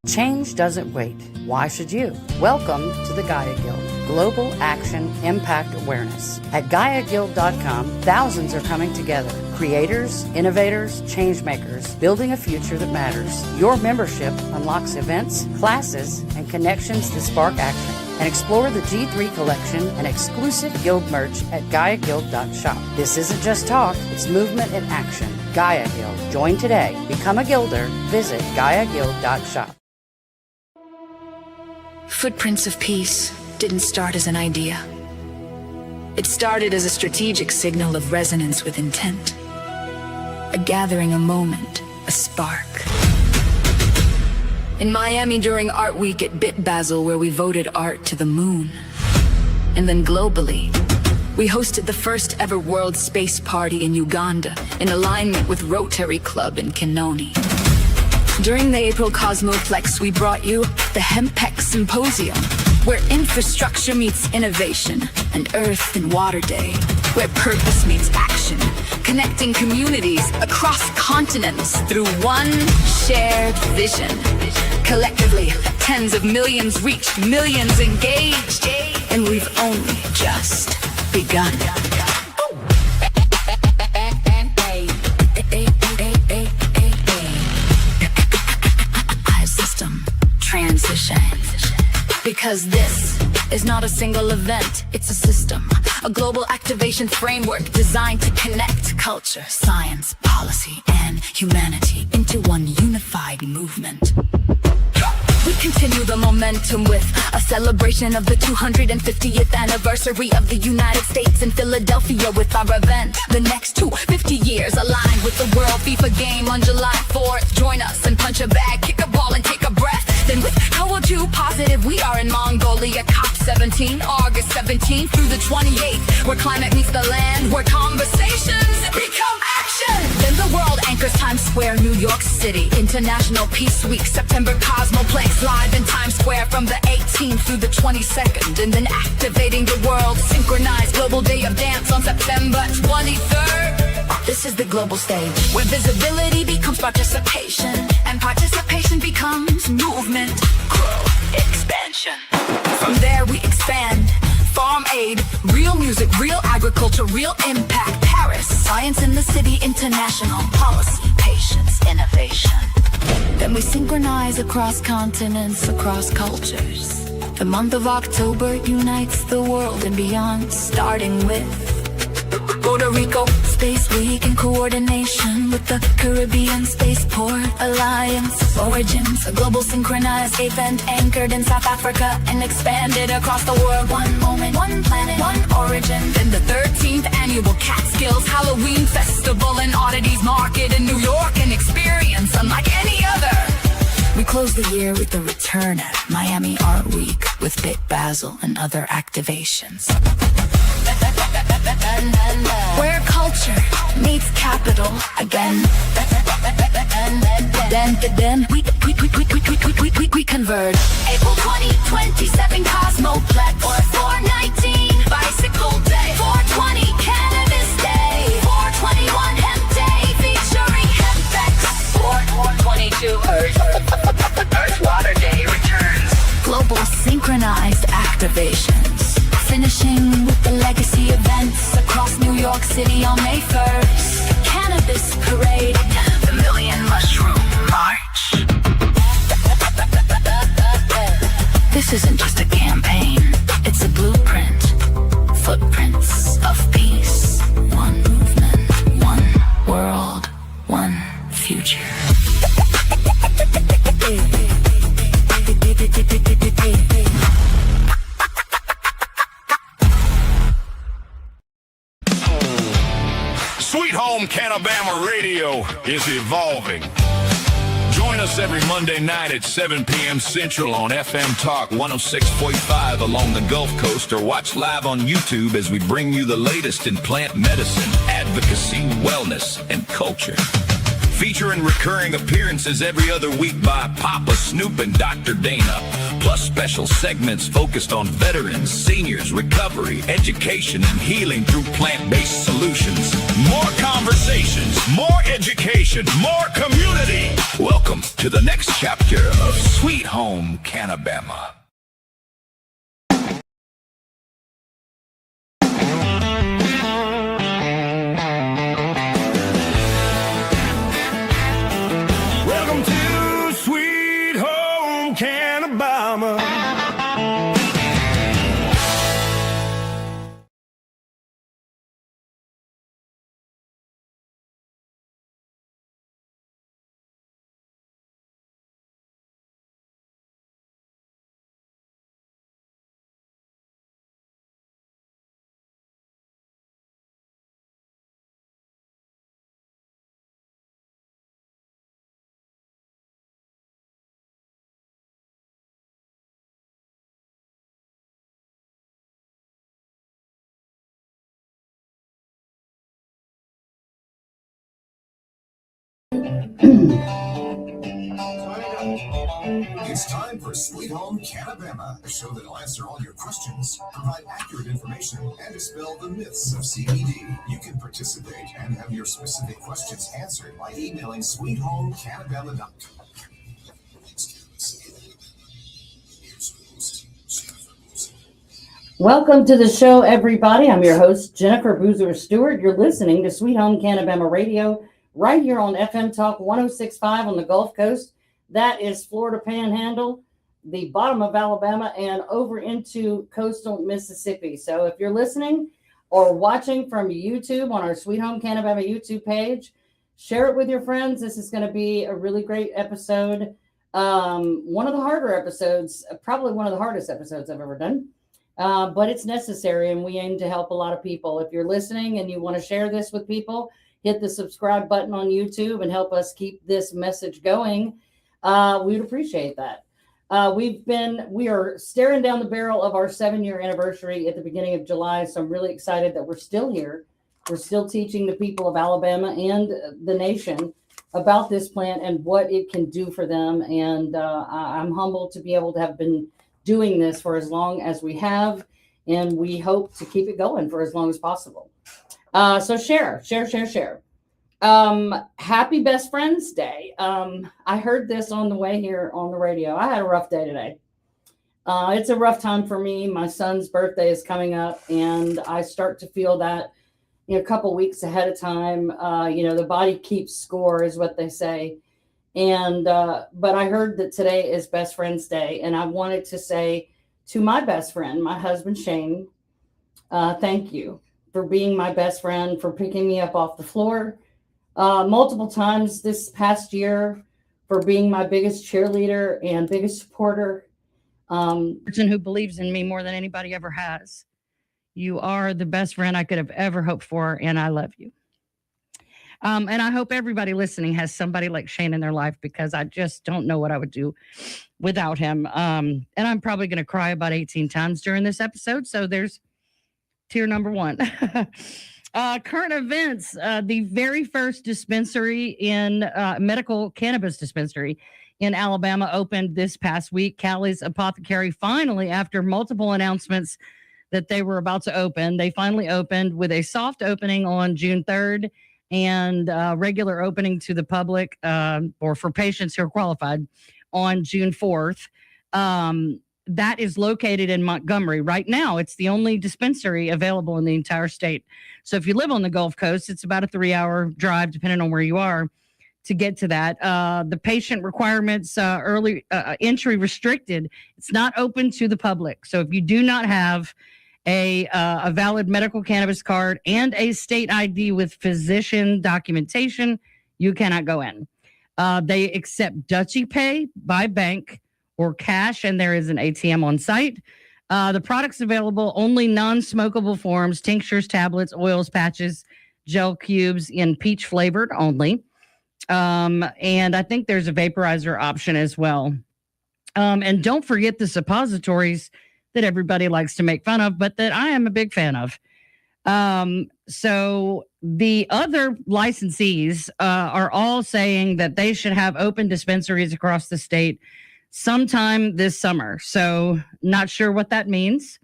Change doesn't wait. Why should you? Welcome to the Gaia Guild, Global Action Impact Awareness. At GaiaGuild.com, thousands are coming together. Creators, innovators, changemakers, building a future that matters. Your membership unlocks events, classes, and connections that spark action. And explore the G3 collection and exclusive guild merch at GaiaGuild.shop. This isn't just talk, it's movement in action. Gaia Guild. Join today. Become a guilder. Visit GaiaGuild.shop. Footprints of Peace didn't start as an idea. It started as a strategic signal of resonance with intent. A gathering, a moment, a spark. In Miami during Art Week at Bit Basel, where we voted art to the moon. And then globally, we hosted the first ever World Space Party in Uganda in alignment with Rotary Club in Kinoni. During the April Cosmoplex, we brought you the HempEx Symposium, where infrastructure meets innovation, and Earth and Water Day, where purpose meets action, connecting communities across continents through one shared vision. Collectively, tens of millions reached, millions engaged, and we've only just begun. Transition. Because this is not a single event, it's a system. A global activation framework designed to connect culture, science, policy, and humanity into one unified movement. We continue the momentum with a celebration of the 250th anniversary of the United States in Philadelphia with our event. The next 250 years aligned with the World FIFA game on July 4th. Join us and punch a bag, kick a ball, and take a breath. Then with How To Positive, we are in Mongolia, COP17, August 17th through the 28th, where climate meets the land, where conversations become action. Then the world anchors Times Square, New York City, International Peace Week, September Cosmoplex, live in Times Square from the 18th through the 22nd, and then activating the world, synchronized Global Day of Dance on September 23rd. This is the global stage, where visibility becomes participation, and participation becomes movement, growth, expansion. From there we expand, farm aid, real music, real agriculture, real impact, Paris, science in the city, international policy, patience, innovation. Then we synchronize across continents, across cultures. The month of October unites the world and beyond, starting with Puerto Rico Space Week in coordination with the Caribbean Spaceport Alliance. Origins, a global synchronized event anchored in South Africa and expanded across the world. One moment, one planet, one origin. Then the 13th annual Catskills Halloween Festival and Oddities Market in New York, an experience unlike any other. We close the year with the return at Miami Art Week with Bit Basel and other activations. Where culture meets capital again. Then we converge. April 2027 Cosmoplex, or 419 Bicycle Day, 420 Cannabis Day, 421 Hemp Day featuring HempEx, 422 Earth Water Day returns. Global synchronized activations, finishing with the legacy events across New York City on May 1st. Cannabis Parade, the Million Mushroom March. This isn't just a campaign, it's a blueprint. Footprints of peace. One movement, one world, one future. Sweet Home CannaBama Radio is evolving. Join us every Monday night at 7 p.m. Central on FMTALK 106.5 along the Gulf Coast, or watch live on YouTube as we bring you the latest in plant medicine, advocacy, wellness, and culture. featuring recurring appearances every other week by Papa Snoop and Dr. Dana, plus special segments focused on veterans, seniors, recovery, education, and healing through plant-based solutions. More conversations, more education, more community. Welcome to the next chapter of Sweet Home CannaBama. Welcome to Sweet Home CannaBama. It's time for Sweet Home CannaBama, a show that'll answer all your questions, provide accurate information, and dispel the myths of CBD. You can participate and have your specific questions answered by emailing sweethomecannabama.com. Welcome to the show, everybody. I'm your host, Jennifer Boozer Stewart. You're listening to Sweet Home CannaBama Radio right here on FMTALK 106.5 on the Gulf Coast. That is Florida Panhandle, the bottom of Alabama, and over into coastal Mississippi. So if you're listening or watching from YouTube on our Sweet Home CannaBama YouTube page, share it with your friends. This is going to be a really great episode. One of the harder episodes, probably one of the hardest episodes I've ever done. But it's necessary, and we aim to help a lot of people. If you're listening and you want to share this with people, hit the subscribe button on YouTube and help us keep this message going. We'd appreciate that. We are staring down the barrel of our 7-year anniversary at the beginning of July. So I'm really excited that we're still here. We're still teaching the people of Alabama and the nation about this plant and what it can do for them. And I'm humbled to be able to have been doing this for as long as we have. And we hope to keep it going for as long as possible. So share. Happy Best Friends Day. I heard this on the way here on the radio. I had a rough day today. It's a rough time for me. My son's birthday is coming up, and I start to feel that a couple weeks ahead of time. The body keeps score is what they say. And but I heard that today is Best Friends Day, and I wanted to say to my best friend, my husband Shane, thank you for being my best friend, for picking me up off the floor multiple times this past year, for being my biggest cheerleader and biggest supporter. Person who believes in me more than anybody ever has. You are the best friend I could have ever hoped for, and I love you. And I hope everybody listening has somebody like Shane in their life, because I just don't know what I would do without him. And I'm probably going to cry about 18 times during this episode. So there's tier number 1. Current events, the very first dispensary in medical cannabis dispensary in Alabama opened this past week. Callie's Apothecary finally, after multiple announcements that they were about to open, they finally opened with a soft opening on June 3rd and regular opening to the public or for patients who are qualified on June 4th. That is located in Montgomery. Right now, it's the only dispensary available in the entire state. So if you live on the Gulf Coast, it's about a 3-hour drive, depending on where you are, to get to that. The patient requirements, early entry restricted. It's not open to the public. So if you do not have a valid medical cannabis card and a state ID with physician documentation, you cannot go in. They accept Dutchy Pay by bank or cash, and there is an ATM on site. The products available, only non-smokable forms, tinctures, tablets, oils, patches, gel cubes in peach flavored only. And I think there's a vaporizer option as well. And don't forget the suppositories that everybody likes to make fun of, but that I am a big fan of. So the other licensees are all saying that they should have open dispensaries across the state sometime this summer. So not sure what that means.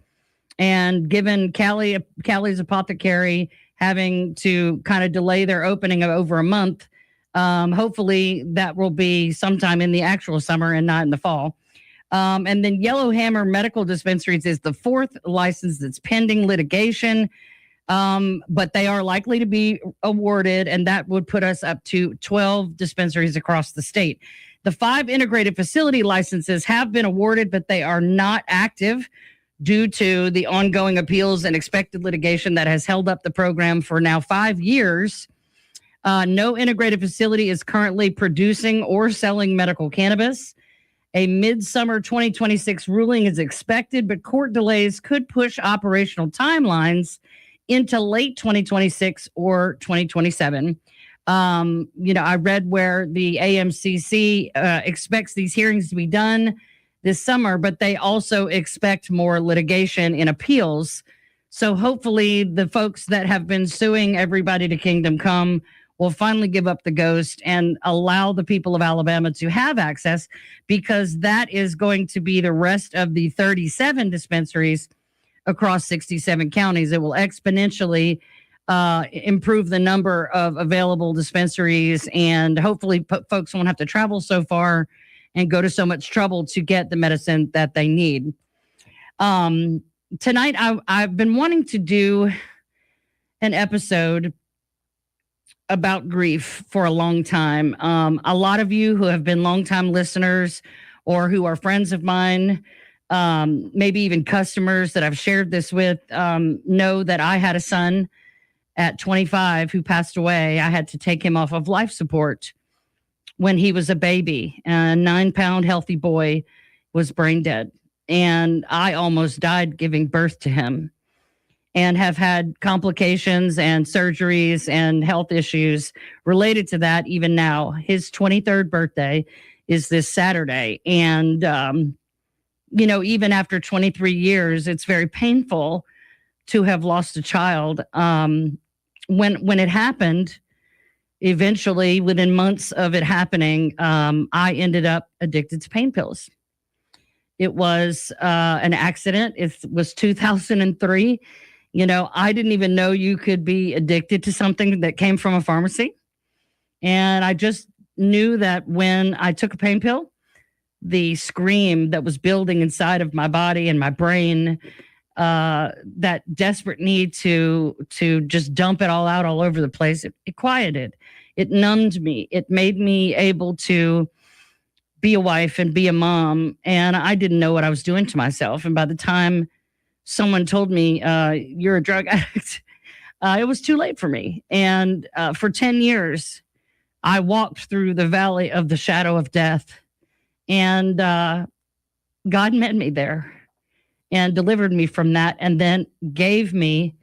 And given Callie's Apothecary having to kind of delay their opening of over a month, hopefully that will be sometime in the actual summer and not in the fall. And then Yellowhammer Medical Dispensaries is the fourth license that's pending litigation. But they are likely to be awarded, and that would put us up to 12 dispensaries across the state. The 5 integrated facility licenses have been awarded, but they are not active due to the ongoing appeals and expected litigation that has held up the program for now 5 years. No integrated facility is currently producing or selling medical cannabis. A midsummer 2026 ruling is expected, but court delays could push operational timelines into late 2026 or 2027. I read where the AMCC expects these hearings to be done this summer, but they also expect more litigation in appeals. So hopefully the folks that have been suing everybody to kingdom come will finally give up the ghost and allow the people of Alabama to have access, because that is going to be the rest of the 37 dispensaries across 67 counties. It will exponentially improve the number of available dispensaries, and hopefully folks won't have to travel so far and go to so much trouble to get the medicine that they need. Tonight, I've been wanting to do an episode about grief for a long time. A lot of you who have been longtime listeners or who are friends of mine, maybe even customers that I've shared this with, know that I had a son at 25 who passed away. I had to take him off of life support when he was a baby. A 9-pound healthy boy was brain dead. And I almost died giving birth to him, and have had complications and surgeries and health issues related to that even now. His 23rd birthday is this Saturday. And, even after 23 years, it's very painful to have lost a child. When it happened, eventually, within months of it happening, I ended up addicted to pain pills. It was an accident. It was 2003. I didn't even know you could be addicted to something that came from a pharmacy. And I just knew that when I took a pain pill, the scream that was building inside of my body and my brain, that desperate need to just dump it all out all over the place, it quieted. It numbed me. It made me able to be a wife and be a mom. And I didn't know what I was doing to myself. And by the time someone told me, you're a drug addict, it was too late for me. And for 10 years, I walked through the valley of the shadow of death. And God met me there and delivered me from that, and then gave me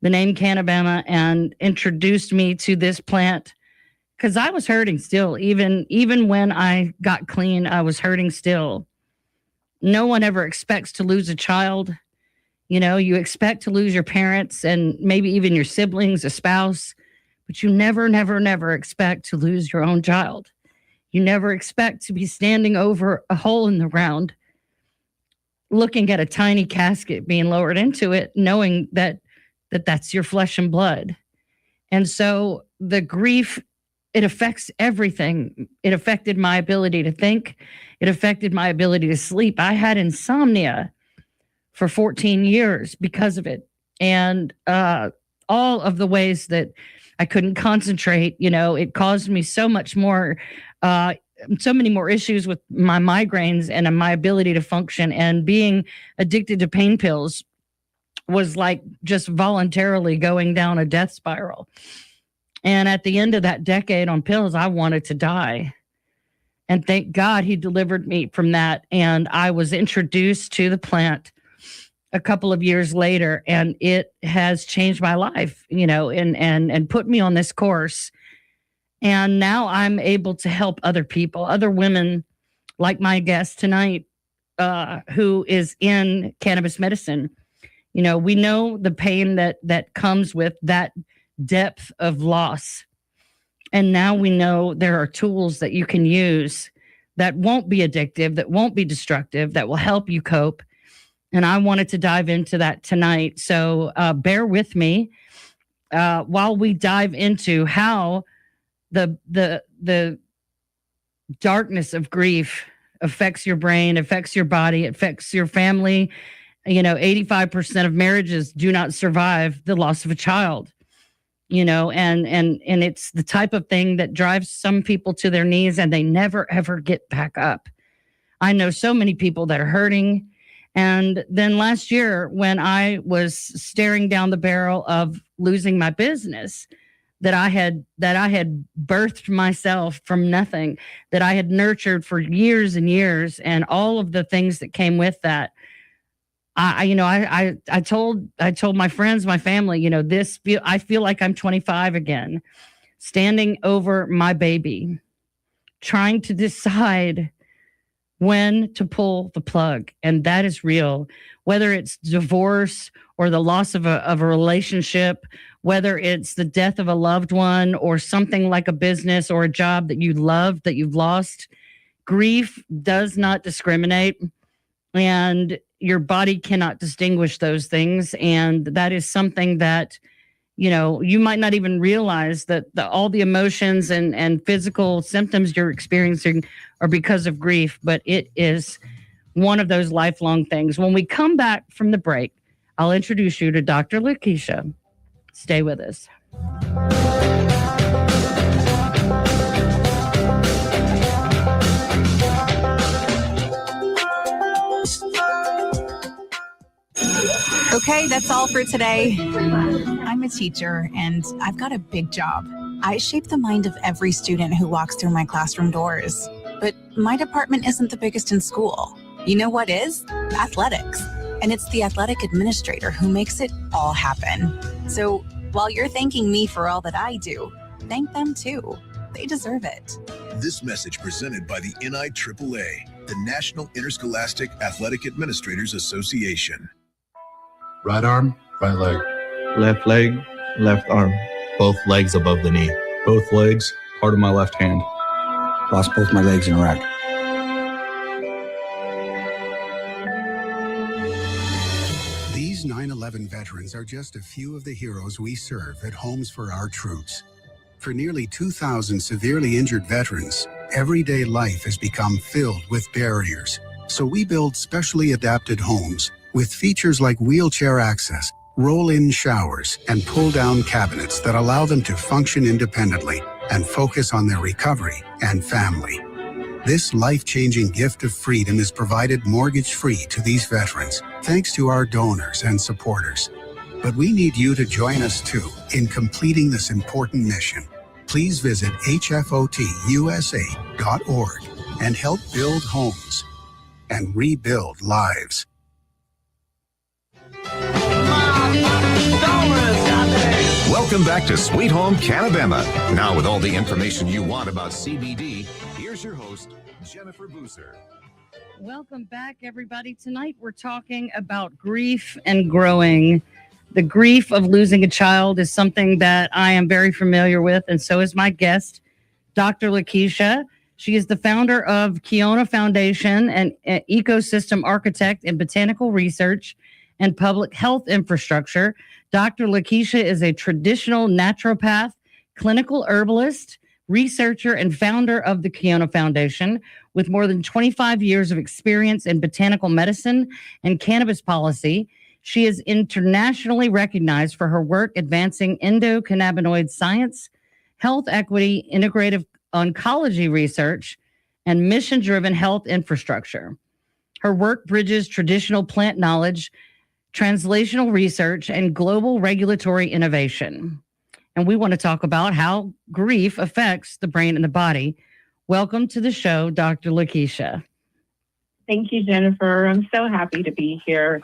the name CannaBama and introduced me to this plant, because I was hurting still. Even when I got clean, I was hurting still. No one ever expects to lose a child. You expect to lose your parents and maybe even your siblings, a spouse, but you never, never, never expect to lose your own child. You never expect to be standing over a hole in the ground, looking at a tiny casket being lowered into it, knowing that's your flesh and blood. And so the grief, it affects everything. It affected my ability to think. It affected my ability to sleep. I had insomnia for 14 years because of it. And all of the ways that I couldn't concentrate, it caused me so much more, so many more issues with my migraines and my ability to function. And being addicted to pain pills was like just voluntarily going down a death spiral. And at the end of that decade on pills, I wanted to die. And thank God he delivered me from that. And I was introduced to the plant a couple of years later, and it has changed my life, and put me on this course. And now I'm able to help other people, other women like my guest tonight, who is in cannabis medicine. You know, we know the pain that comes with that depth of loss. And now we know there are tools that you can use that won't be addictive, that won't be destructive, that will help you cope. And I wanted to dive into that tonight. So bear with me while we dive into how the darkness of grief affects your brain, affects your body, affects your family. You know, 85% of marriages do not survive the loss of a child. You know, and it's the type of thing that drives some people to their knees and they never, ever get back up. I know so many people that are hurting. And then last year, when I was staring down the barrel of losing my business, that I had birthed myself from nothing, that I had nurtured for years and years, and all of the things that came with that. I told my friends, my family, you know, I feel like I'm 25 again, standing over my baby, trying to decide when to pull the plug. And that is real, whether it's divorce or the loss of a relationship, whether it's the death of a loved one or something like a business or a job that you love that you've lost. Grief does not discriminate, and your body cannot distinguish those things. And that is something that, you know, you might not even realize that all the emotions and physical symptoms you're experiencing are because of grief, but it is one of those lifelong things. When we come back from the break, I'll introduce you to Dr. Lakisha. Stay with us. Okay, that's all for today. I'm a teacher and I've got a big job. I shape the mind of every student who walks through my classroom doors. But my department isn't the biggest in school. You know what is? Athletics. And it's the athletic administrator who makes it all happen. So while you're thanking me for all that I do, thank them too. They deserve it. This message presented by the NIAAA, the National Interscholastic Athletic Administrators Association. Right arm, right leg. Left leg, left arm. Both legs above the knee. Both legs, part of my left hand. Lost both my legs in Iraq. These 9/11 veterans are just a few of the heroes we serve at Homes for Our Troops. For nearly 2,000 severely injured veterans, everyday life has become filled with barriers. So we build specially adapted homes with features like wheelchair access, roll-in showers, and pull-down cabinets that allow them to function independently and focus on their recovery and family. This life-changing gift of freedom is provided mortgage-free to these veterans, thanks to our donors and supporters. But we need you to join us too in completing this important mission. Please visit hfotusa.org and help build homes and rebuild lives. Welcome back to Sweet Home CannaBama. Now with all the information you want about CBD, here's your host, Jennifer Boozer. Welcome back, everybody. Tonight we're talking about grief and growing. The grief of losing a child is something that I am very familiar with, and so is my guest, Dr. Lakisha. She is the founder of Kiona Foundation, an ecosystem architect in botanical research and public health infrastructure. Dr. Lakisha is a traditional naturopath, clinical herbalist, researcher, and founder of the Kiona Foundation, with more than 25 years of experience in botanical medicine and cannabis policy. She is internationally recognized for her work advancing endocannabinoid science, health equity, integrative oncology research, and mission-driven health infrastructure. Her work bridges traditional plant knowledge, translational research, and global regulatory innovation. And we want to talk about how grief affects the brain and the body. Welcome to the show, Dr. Lakisha. Thank you, Jennifer. I'm so happy to be here.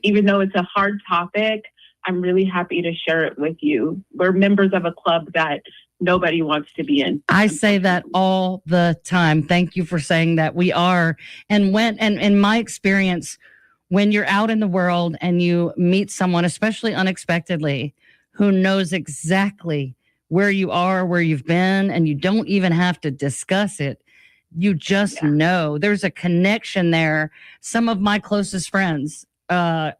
Even though it's a hard topic, I'm really happy to share it with you. We're members of a club that nobody wants to be in. I say that all the time. Thank you for saying that. We are. And in my experience, when you're out in the world and you meet someone, especially unexpectedly, who knows exactly where you are, where you've been, and you don't even have to discuss it. You just know there's a connection there. Some of my closest friends, someone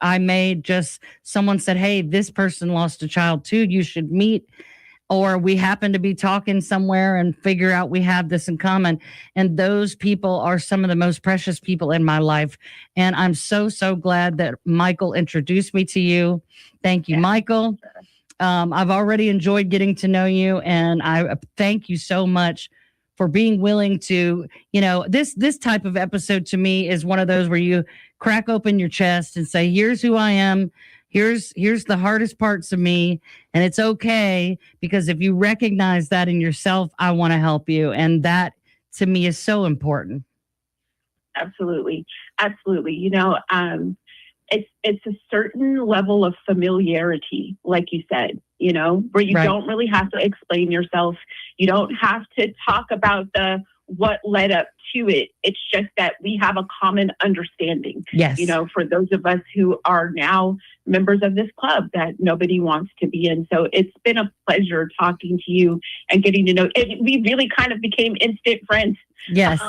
said, hey, this person lost a child too. You should meet. Or we happen to be talking somewhere and figure out we have this in common. And those people are some of the most precious people in my life. And I'm so, so glad that Michael introduced me to you. Thank you, Michael. I've already enjoyed getting to know you. And I thank you so much for being willing to, this type of episode to me is one of those where you crack open your chest and say, here's who I am. Here's the hardest parts of me, and it's okay, because if you recognize that in yourself, I want to help you. And that to me is so important. Absolutely. Absolutely. It's a certain level of familiarity, like you said, where you don't really have to explain yourself. You don't have to talk about what led up to it. It's just that we have a common understanding. Yes. For those of us who are now members of this club that nobody wants to be in. So it's been a pleasure talking to you and getting to know. We really kind of became instant friends. Yes.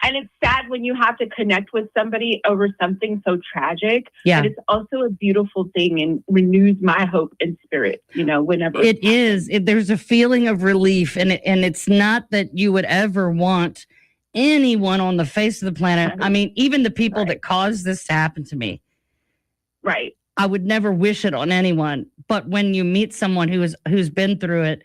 And it's sad when you have to connect with somebody over something so tragic. Yeah. But it's also a beautiful thing and renews my hope and spirit, whenever. It is. There's a feeling of relief. And it's not that you would ever want anyone on the face of the planet. I mean, even the people that caused this to happen to me. Right. I would never wish it on anyone. But when you meet someone who's been through it,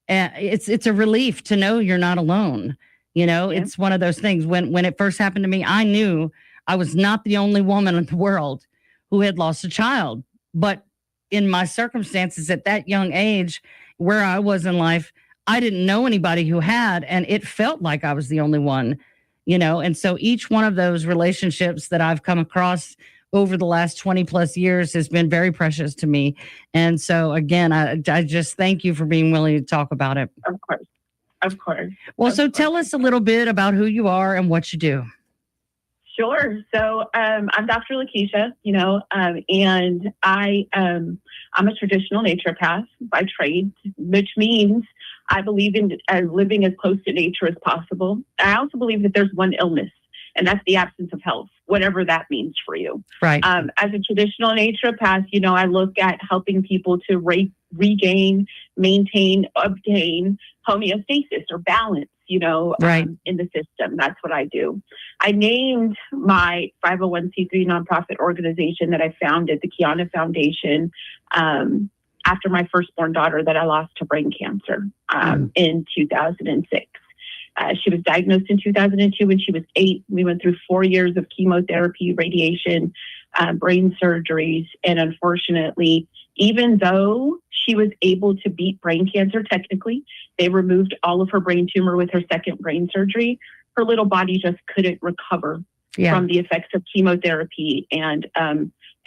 it's a relief to know you're not alone. It's one of those things. When it first happened to me, I knew I was not the only woman in the world who had lost a child. But in my circumstances at that young age, where I was in life, I didn't know anybody who had, and it felt like I was the only one, And so each one of those relationships that I've come across over the last 20 plus years has been very precious to me. And so again, I just thank you for being willing to talk about it. Of course. Of course. Well, so tell us a little bit about who you are and what you do. Sure. So I'm Dr. Lakisha, and I'm a traditional naturopath by trade, which means I believe in living as close to nature as possible. I also believe that there's one illness, and that's the absence of health, whatever that means for you. Right. As a traditional naturopath, I look at helping people to regain, maintain, obtain homeostasis or balance, in the system. That's what I do. I named my 501c3 nonprofit organization that I founded, the Kiona Foundation, after my firstborn daughter that I lost to brain cancer in 2006. She was diagnosed in 2002 when she was 8. We went through 4 years of chemotherapy, radiation, brain surgeries. And unfortunately, even though she was able to beat brain cancer technically, they removed all of her brain tumor with her second brain surgery. Her little body just couldn't recover from the effects of chemotherapy and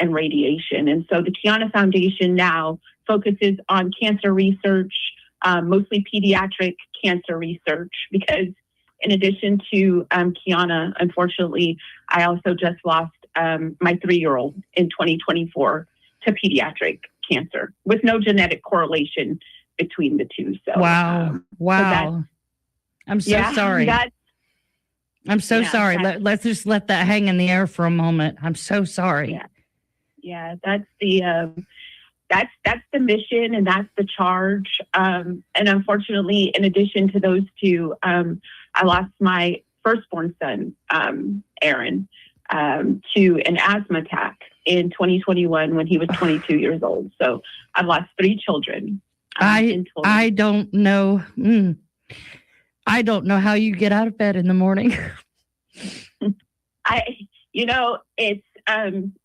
radiation. And so the Kiona Foundation now focuses on cancer research, mostly pediatric cancer research, because in addition to Kiona, unfortunately, I also just lost my 3-year-old in 2024 to pediatric cancer with no genetic correlation between the two. So wow. So I'm so sorry. I'm so sorry. Let's just let that hang in the air for a moment. I'm so sorry. Yeah, that's the that's the mission and that's the charge. And unfortunately, in addition to those two, I lost my firstborn son, Aaron, to an asthma attack in 2021 when he was 22 years old. So I've lost 3 children. I don't know. I don't know how you get out of bed in the morning.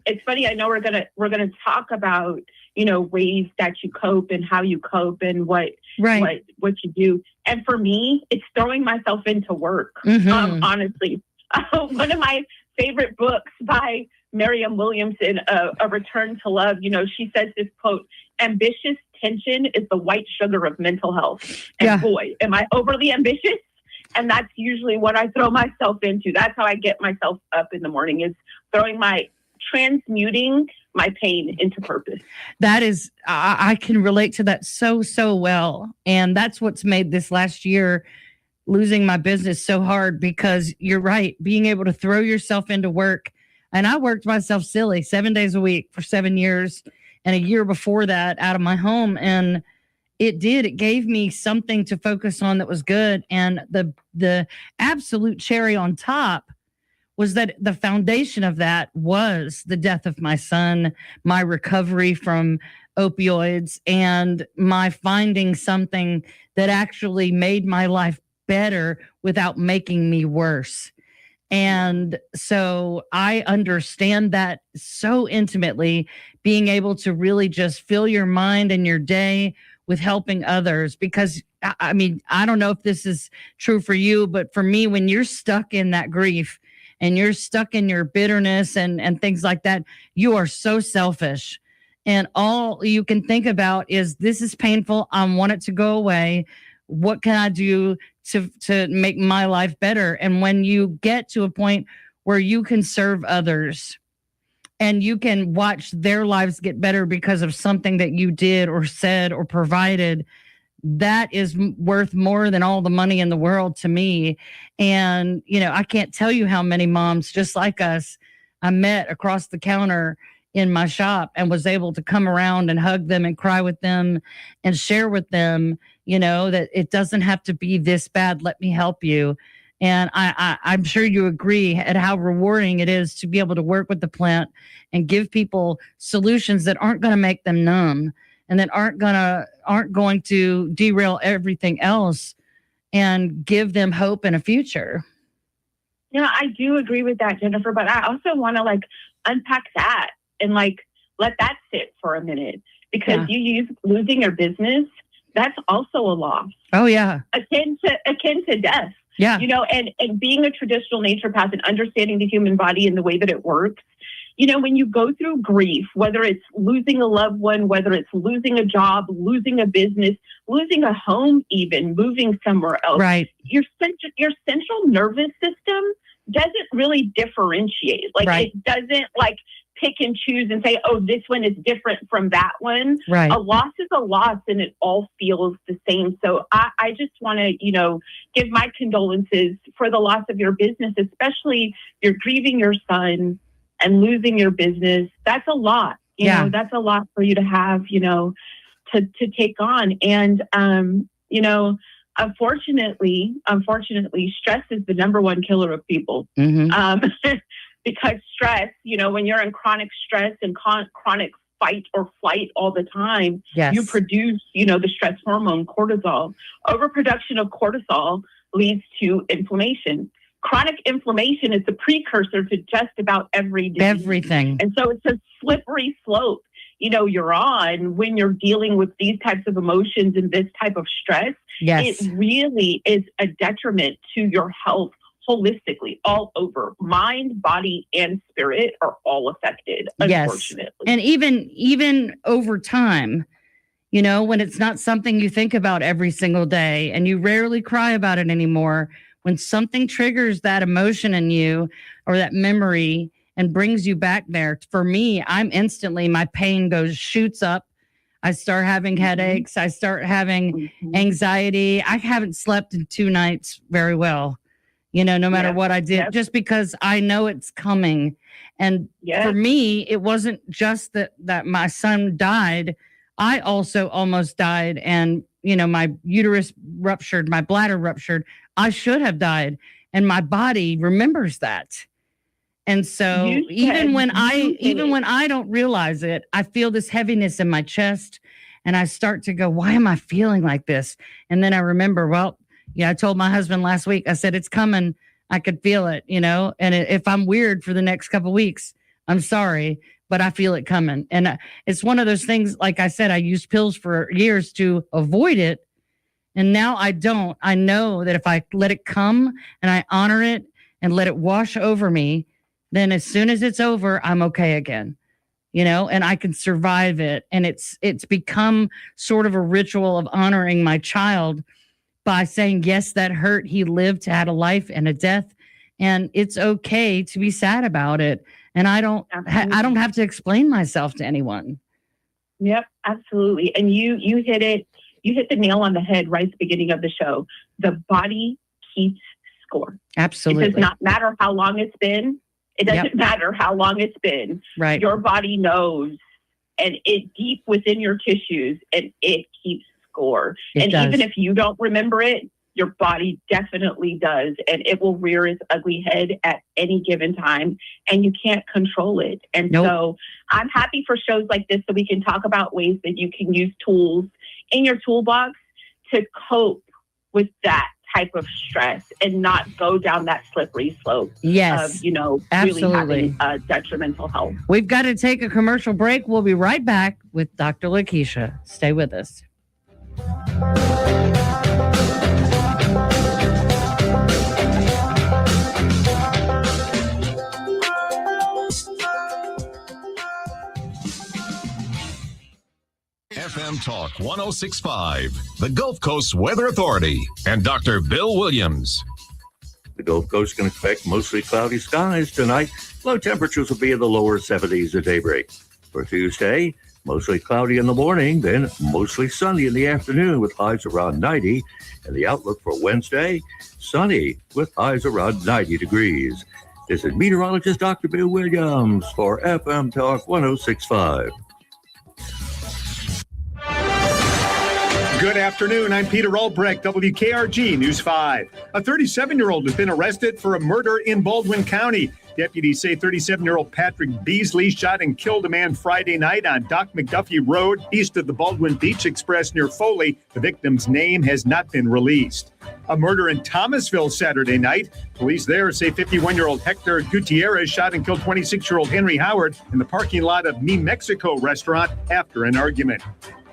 It's funny. I know we're gonna talk about ways that you cope and how you cope and what you do. And for me, it's throwing myself into work. Honestly, one of my favorite books by Marianne Williamson, A Return to Love. She says this quote: "Ambitious tension is the white sugar of mental health." And boy, am I overly ambitious. And that's usually what I throw myself into. That's how I get myself up in the morning, is transmuting my pain into purpose. That is, I can relate to that so well. And that's what's made this last year losing my business so hard, because you're right, being able to throw yourself into work. And I worked myself silly 7 days a week for 7 years, and a year before that out of my home. And it gave me something to focus on that was good. And the absolute cherry on top was that the foundation of that was the death of my son, my recovery from opioids, and my finding something that actually made my life better without making me worse. And so I understand that so intimately, being able to really just fill your mind and your day with helping others. Because I mean, I don't know if this is true for you, but for me, when you're stuck in that grief and you're stuck in your bitterness and things like that, you are so selfish. And all you can think about is, this is painful. I want it to go away. What can I do to make my life better? And when you get to a point where you can serve others and you can watch their lives get better because of something that you did or said or provided, that is worth more than all the money in the world to me. And, you know, I can't tell you how many moms just like us I met across the counter in my shop and was able to come around and hug them and cry with them and share with them, you know, that it doesn't have to be this bad. Let me help you. And I'm sure you agree at how rewarding it is to be able to work with the plant and give people solutions that aren't going to make them numb and that aren't going to derail everything else, and give them hope and a future. Yeah, I do agree with that, Jennifer, but I also want to unpack that and let that sit for a minute, because you use losing your business. That's also a loss. Oh yeah. Akin to death. Yeah. You know, and being a traditional naturopath and understanding the human body and the way that it works, you know, when you go through grief, whether it's losing a loved one, whether it's losing a job, losing a business, losing a home, even moving somewhere else, right? Your central nervous system doesn't really differentiate. It doesn't pick and choose and say, oh, this one is different from that one. Right. A loss is a loss, and it all feels the same. So I just want to, you know, give my condolences for the loss of your business, especially you're grieving your son and losing your business. That's a lot. You know, that's a lot for you to have, you know, to take on. And, you know, unfortunately, stress is the number one killer of people. Mm-hmm. Because stress, you know, when you're in chronic stress and chronic fight or flight all the time, you produce, you know, the stress hormone cortisol. Overproduction of cortisol leads to inflammation. Chronic inflammation is the precursor to just about every disease. Everything. And so it's a slippery slope, you know, you're on when you're dealing with these types of emotions and this type of stress. Yes. It really is a detriment to your health holistically, all over. Mind, body, and spirit are all affected, unfortunately. Yes. And even over time, you know, when it's not something you think about every single day and you rarely cry about it anymore, when something triggers that emotion in you or that memory and brings you back there, for me, I'm instantly, my pain shoots up. I start having headaches. I start having anxiety. I haven't slept in 2 nights very well. You know, no matter what I did, just because I know it's coming. And for me, it wasn't just that my son died. I also almost died. And, you know, my uterus ruptured, my bladder ruptured. I should have died. And my body remembers that. And so even when I don't realize it, I feel this heaviness in my chest and I start to go, why am I feeling like this? And then I remember, well, yeah, I told my husband last week, I said, it's coming. I could feel it, you know, and if I'm weird for the next couple of weeks, I'm sorry, but I feel it coming. And it's one of those things, like I said, I used pills for years to avoid it. And now I don't. I know that if I let it come and I honor it and let it wash over me, then as soon as it's over, I'm okay again, you know, and I can survive it. And it's become sort of a ritual of honoring my child by saying, yes, that hurt. He lived, had a life and a death, and it's okay to be sad about it. And I don't have to explain myself to anyone. Yep, absolutely. And you hit it. You hit the nail on the head right at the beginning of the show. The body keeps score. Absolutely. It does not matter how long it's been. It doesn't matter how long it's been. Right. Your body knows, and it deep within your tissues, and it keeps score. It does. Even if you don't remember it, your body definitely does, and it will rear its ugly head at any given time, and you can't control it. And so I'm happy for shows like this so we can talk about ways that you can use tools in your toolbox to cope with that type of stress and not go down that slippery slope of, really having detrimental health. We've got to take a commercial break. We'll be right back with Dr. Lakisha. Stay with us. FM Talk 106.5, the Gulf Coast Weather Authority, and Dr. Bill Williams. The Gulf Coast can expect mostly cloudy skies tonight. Low temperatures will be in the lower 70s at daybreak. For Tuesday, mostly cloudy in the morning, then mostly sunny in the afternoon with highs around 90. And the outlook for Wednesday, sunny with highs around 90 degrees. This is meteorologist Dr. Bill Williams for FM Talk 106.5. Good afternoon. I'm Peter Albrecht, WKRG News 5. A 37-year-old has been arrested for a murder in Baldwin County. Deputies say 37-year-old Patrick Beasley shot and killed a man Friday night on Doc McDuffie Road, east of the Baldwin Beach Express near Foley. The victim's name has not been released. A murder in Thomasville Saturday night. Police there say 51-year-old Hector Gutierrez shot and killed 26-year-old Henry Howard in the parking lot of Mi Mexico restaurant after an argument.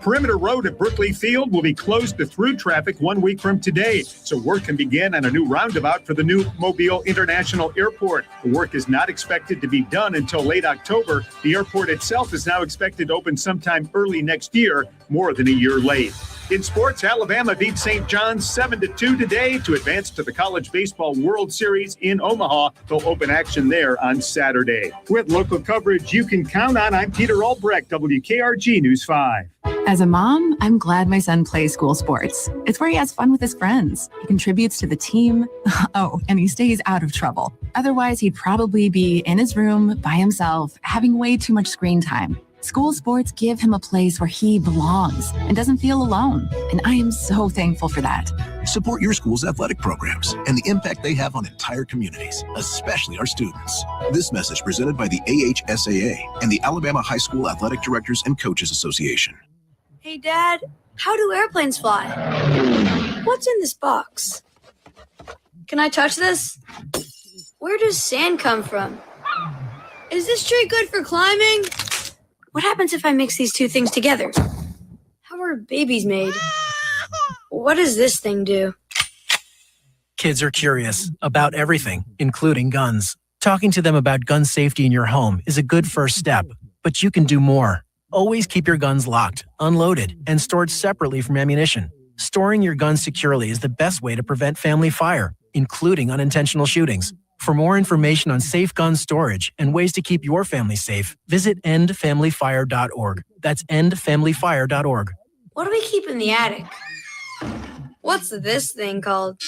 Perimeter Road at Brookley Field will be closed to through traffic 1 week from today, so work can begin on a new roundabout for the new Mobile International Airport. The work is not expected to be done until late October. The airport itself is now expected to open sometime early next year, more than a year late. In sports, Alabama beat St. John's 7-2 today to advance to the College Baseball World Series in Omaha. They'll open action there on Saturday. With local coverage you can count on, I'm Peter Albrecht, WKRG News 5. As a mom, I'm glad my son plays school sports. It's where he has fun with his friends. He contributes to the team. Oh, and he stays out of trouble. Otherwise, he'd probably be in his room by himself, having way too much screen time. School sports give him a place where he belongs and doesn't feel alone. And I am so thankful for that. Support your school's athletic programs and the impact they have on entire communities, especially our students. This message presented by the AHSAA and the Alabama High School Athletic Directors and Coaches Association. Hey, Dad, how do airplanes fly? What's in this box? Can I touch this? Where does sand come from? Is this tree good for climbing? What happens if I mix these two things together? How are babies made? What does this thing do? Kids are curious about everything, including guns. Talking to them about gun safety in your home is a good first step, but you can do more. Always keep your guns locked, unloaded, and stored separately from ammunition. Storing your guns securely is the best way to prevent family fire, including unintentional shootings. For more information on safe gun storage and ways to keep your family safe, visit endfamilyfire.org. That's endfamilyfire.org. What do we keep in the attic? What's this thing called?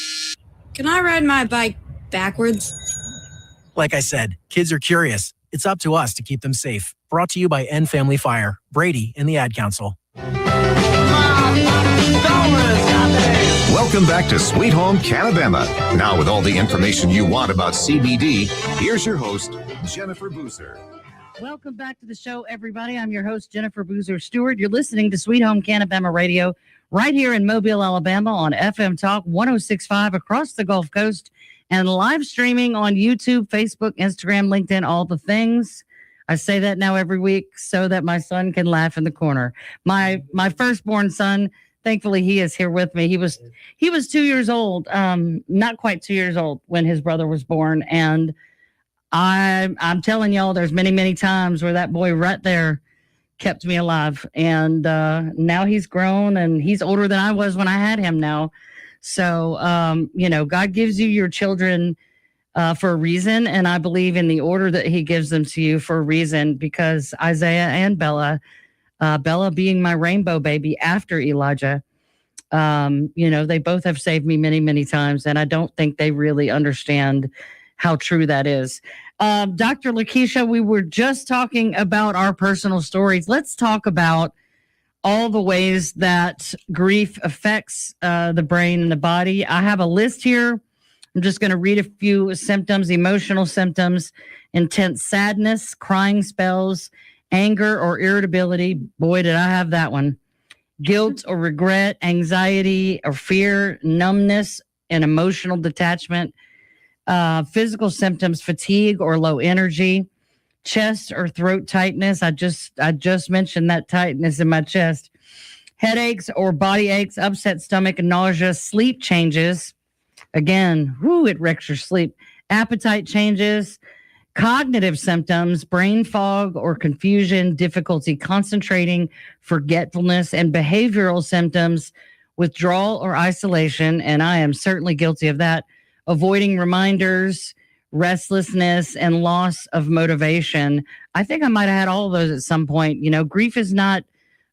Can I ride my bike backwards? Like I said, kids are curious. It's up to us to keep them safe. Brought to you by End Family Fire, Brady, and the Ad Council. Welcome back to Sweet Home CannaBama. Now with all the information you want about CBD, here's your host, Jennifer Boozer. Welcome back to the show, everybody. I'm your host, Jennifer Boozer Stewart. You're listening to Sweet Home CannaBama Radio right here in Mobile, Alabama on FM Talk 106.5 across the Gulf Coast and live streaming on YouTube, Facebook, Instagram, LinkedIn, all the things. I say that now every week so that my son can laugh in the corner. My firstborn son, thankfully, he is here with me. He was 2 years old, not quite 2 years old when his brother was born. And I'm telling y'all, there's many, many times where that boy right there kept me alive. And now he's grown and he's older than I was when I had him now. So, God gives you your children for a reason. And I believe in the order that he gives them to you for a reason, because Isaiah and Bella, Bella being my rainbow baby after Elijah, they both have saved me many, many times. And I don't think they really understand how true that is. Dr. Lakisha, we were just talking about our personal stories. Let's talk about all the ways that grief affects the brain and the body. I have a list here. I'm just going to read a few symptoms: emotional symptoms, intense sadness, crying spells, anger or irritability. Boy, did I have that one. Guilt or regret, anxiety or fear, numbness and emotional detachment. Physical symptoms: fatigue or low energy, chest or throat tightness. I just mentioned that tightness in my chest. Headaches or body aches, upset stomach and nausea, sleep changes. Again, it wrecks your sleep. Appetite changes, cognitive symptoms, brain fog or confusion, difficulty concentrating, forgetfulness, and behavioral symptoms, withdrawal or isolation. And I am certainly guilty of that. Avoiding reminders, restlessness, and loss of motivation. I think I might have had all of those at some point. Grief is not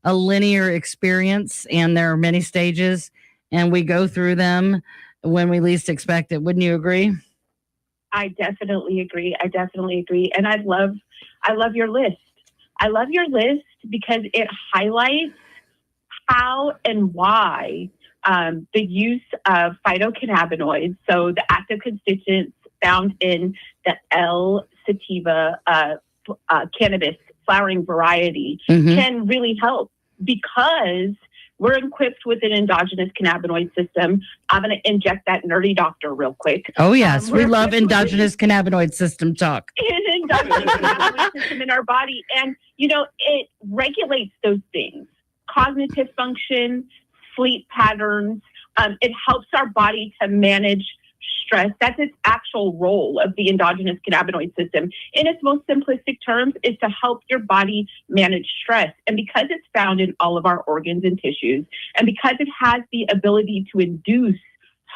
a linear experience, and there are many stages, and we go through them when we least expect it. Wouldn't you agree? I definitely agree. And I love your list. I love your list because it highlights how and why the use of phytocannabinoids, so the active constituents found in the L. sativa cannabis flowering variety, can really help, because we're equipped with an endogenous cannabinoid system. I'm going to inject that nerdy doctor real quick. Oh, yes. We love endogenous cannabinoid system talk. An endogenous cannabinoid system in our body. And, it regulates those things: cognitive function, sleep patterns. It helps our body to manage stress. That's its actual role of the endogenous cannabinoid system. In its most simplistic terms, is to help your body manage stress. And because it's found in all of our organs and tissues, and because it has the ability to induce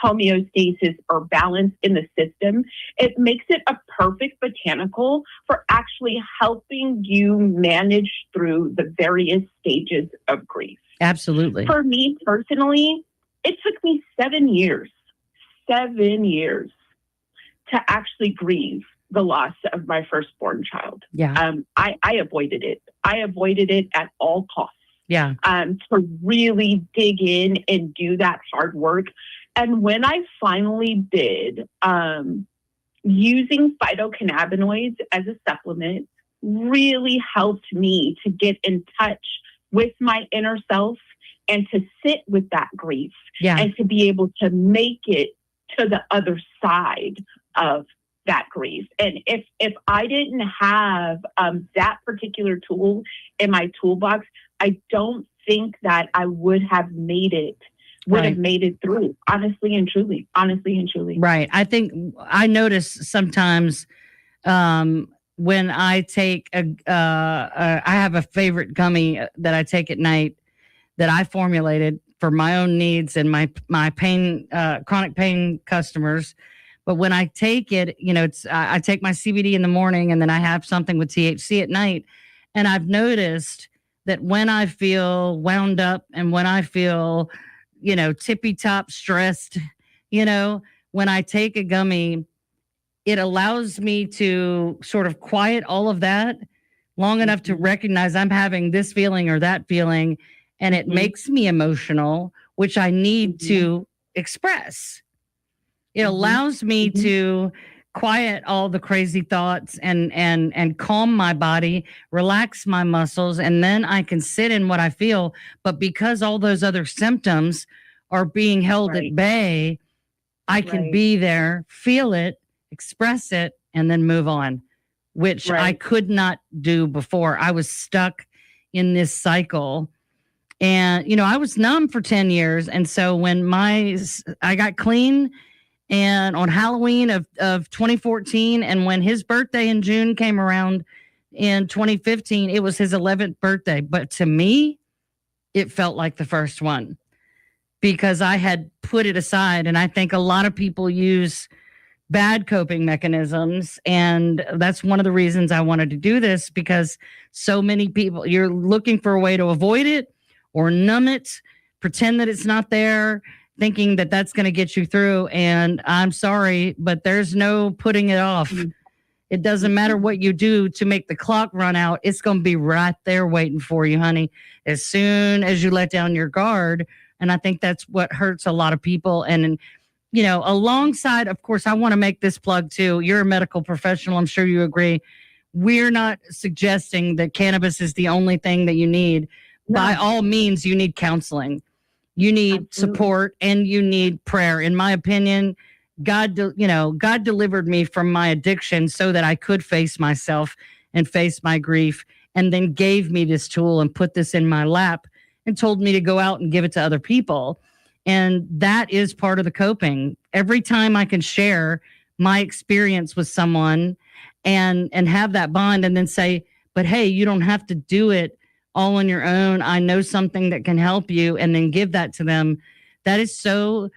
homeostasis or balance in the system, it makes it a perfect botanical for actually helping you manage through the various stages of grief. Absolutely. For me personally, it took me 7 years to actually grieve the loss of my firstborn child. Yeah. I avoided it. I avoided it at all costs. Yeah. To really dig in and do that hard work. And when I finally did, using phytocannabinoids as a supplement really helped me to get in touch with my inner self and to sit with that grief, and to be able to make it to the other side of that grief. And if I didn't have that particular tool in my toolbox, I don't think that I would have made it through, honestly and truly. Right. I think I notice sometimes when I take I have a favorite gummy that I take at night that I formulated for my own needs and my pain, chronic pain customers. But when I take it, I take my CBD in the morning, and then I have something with THC at night. And I've noticed that when I feel wound up and when I feel, tippy top stressed, when I take a gummy, it allows me to sort of quiet all of that long enough to recognize I'm having this feeling or that feeling. And it makes me emotional, which I need to express. It allows me to quiet all the crazy thoughts and calm my body, relax my muscles, and then I can sit in what I feel. But because all those other symptoms are being held at bay, I can be there, feel it, express it, and then move on, which I could not do before. I was stuck in this cycle. And, I was numb for 10 years. And so when I got clean and on Halloween of 2014, and when his birthday in June came around in 2015, it was his 11th birthday. But to me, it felt like the first one because I had put it aside. And I think a lot of people use bad coping mechanisms. And that's one of the reasons I wanted to do this, because so many people, you're looking for a way to avoid it or numb it, pretend that it's not there, thinking that that's going to get you through. And I'm sorry, but there's no putting it off. It doesn't matter what you do to make the clock run out. It's going to be right there waiting for you, honey, as soon as you let down your guard. And I think that's what hurts a lot of people. And, you know, alongside, of course, I want to make this plug too. You're a medical professional. I'm sure you agree. We're not suggesting that cannabis is the only thing that you need. No. By all means, you need counseling. You need support, and you need prayer. In my opinion, God delivered me from my addiction so that I could face myself and face my grief, and then gave me this tool and put this in my lap and told me to go out and give it to other people. And that is part of the coping. Every time I can share my experience with someone and have that bond, and then say, but hey, you don't have to do it all on your own. I know something that can help you, and then give that to them. That is so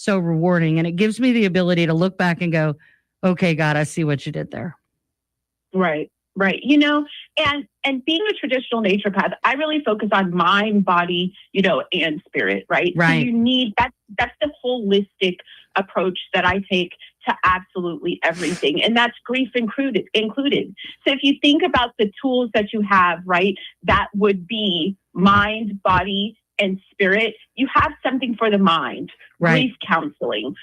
rewarding. And it gives me the ability to look back and go, okay, God, I see what you did there. Right. You know, and being a traditional naturopath, I really focus on mind, body, you know, and spirit, right? Right. So you need, that's the holistic approach that I take to absolutely everything. And that's grief included. So if you think about the tools that you have, right, that would be mind, body, and spirit. You have something for the mind, right. Grief counseling,